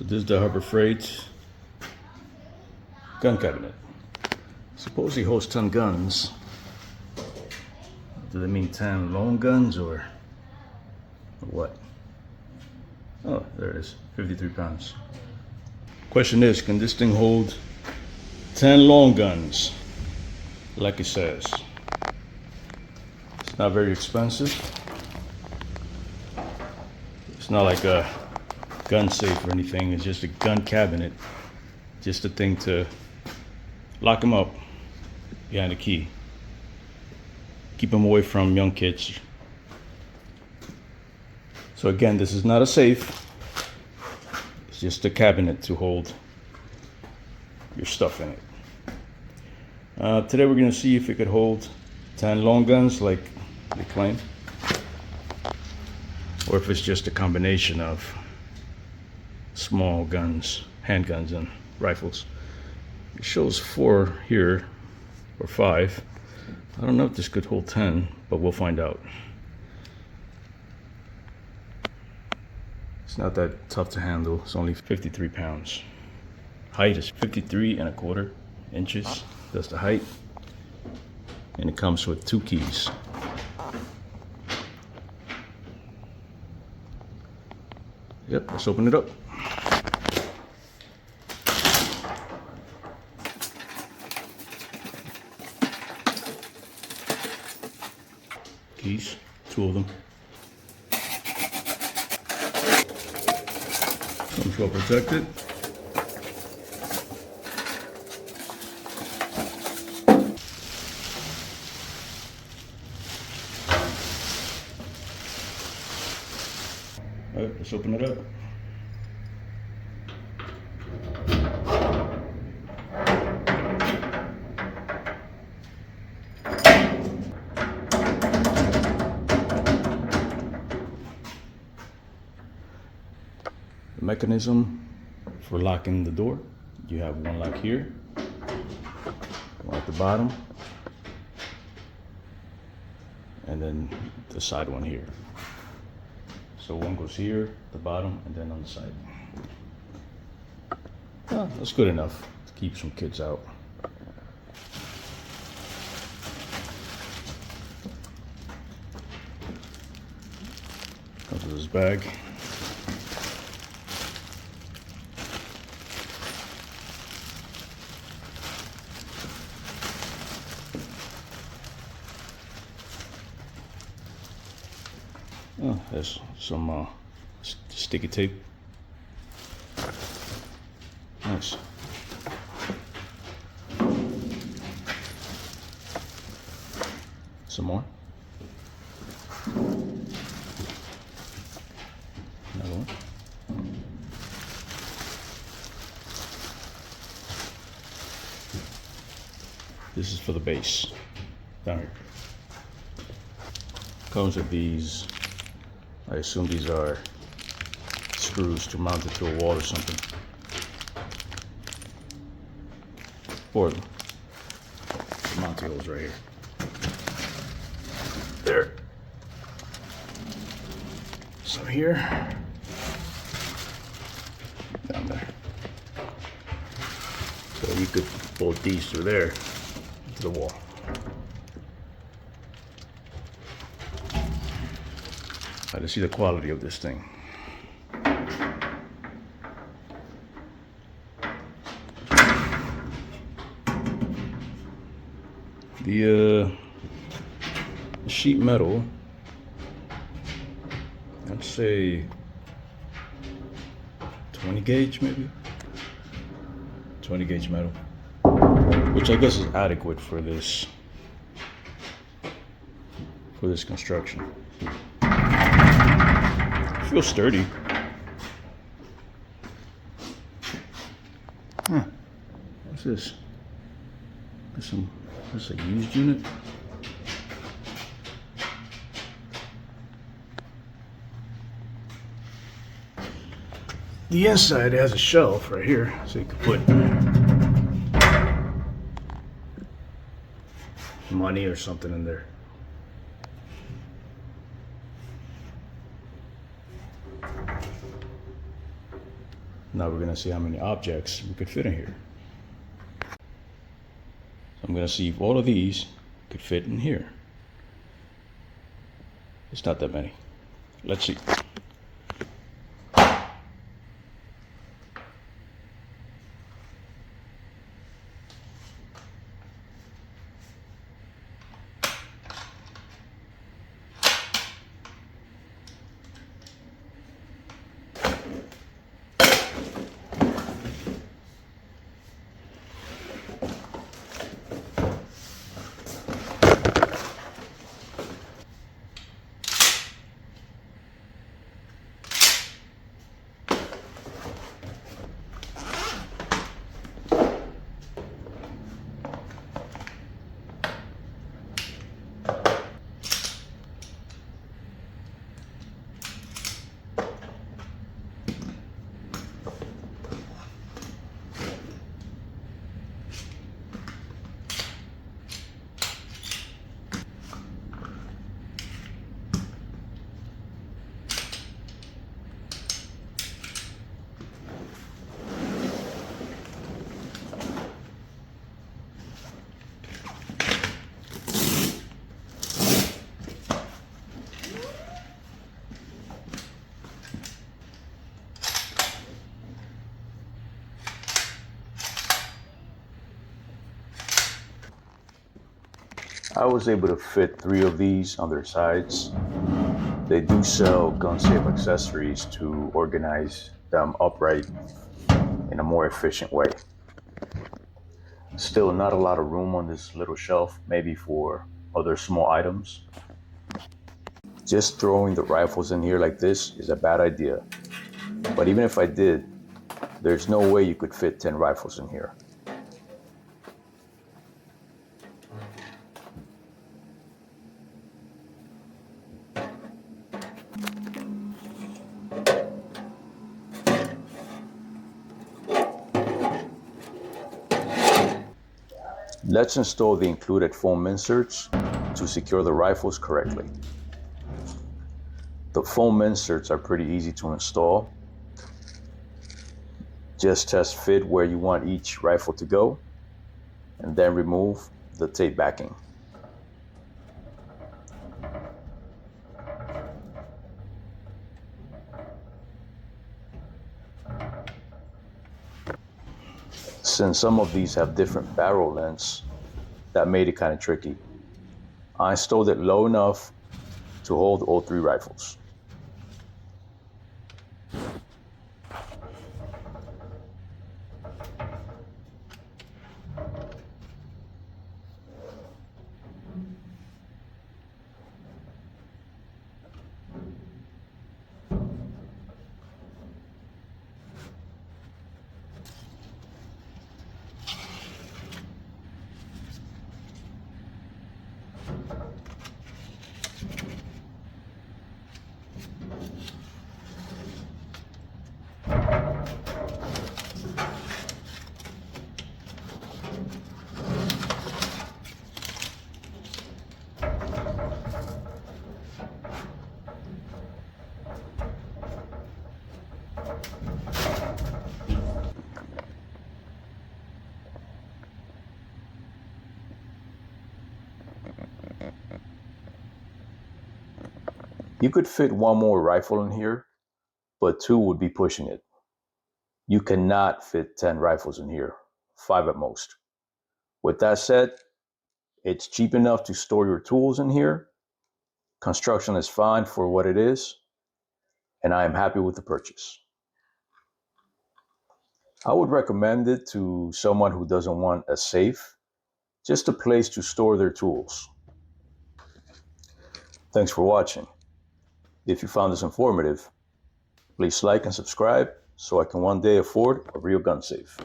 This is the Harbor Freight gun cabinet. Supposedly holds 10 guns. Do they mean 10 long guns or what? Oh, there it is, 53 pounds. Question is, can this thing hold 10 long guns like it says? It's not very expensive. It's not like a gun safe or anything. It's just a gun cabinet. Just a thing to lock them up behind a key. Keep them away from young kids. So again, this is not a safe. It's just a cabinet to hold your stuff in it. Today we're going to see if it could hold 10 long guns like they claim, or if it's just a combination of small guns, handguns, and rifles. It shows 4 here, or 5. I don't know if this could hold 10, but we'll find out. It's not that tough to handle. It's only 53 pounds. Height is 53¼ inches. That's the height. And it comes with 2 keys. Yep, let's open it up. Keys, 2 of them. Comes well protected. All right, let's open it up. The mechanism for locking the door. You have one lock here, one at the bottom, and then the side one here. So one goes here, the bottom, and then on the side. Oh, that's good enough to keep some kids out. Comes with this bag. Oh, there's some sticky tape. Nice. Some more. Another one. This is for the base. Down here. Comes with these. I assume these are screws to mount it to a wall or something. 4 of them. The mounting holes right here. There. Some here. Down there. So you could bolt these through there to the wall. To see the quality of this thing. The sheet metal, I'd say 20 gauge maybe? 20 gauge metal, which I guess is adequate for this construction. Feels sturdy. Huh. What's this? This is a used unit. The inside has a shelf right here, so you can put money or something in there. Now we're gonna see how many objects we could fit in here. So I'm gonna see if all of these could fit in here. It's not that many. Let's see. I was able to fit 3 of these on their sides. They do sell gun-safe accessories to organize them upright in a more efficient way. Still not a lot of room on this little shelf, maybe for other small items. Just throwing the rifles in here like this is a bad idea. But even if I did, there's no way you could fit 10 rifles in here. Let's install the included foam inserts to secure the rifles correctly. The foam inserts are pretty easy to install. Just test fit where you want each rifle to go, and then remove the tape backing. Since some of these have different barrel lengths, that made it kind of tricky. I installed it low enough to hold all 3 rifles. You could fit 1 more rifle in here, but 2 would be pushing it. You cannot fit 10 rifles in here, 5 at most. With that said, it's cheap enough to store your tools in here. Construction is fine for what it is, and I am happy with the purchase. I would recommend it to someone who doesn't want a safe, just a place to store their tools. Thanks for watching. If you found this informative, please like and subscribe so I can one day afford a real gun safe.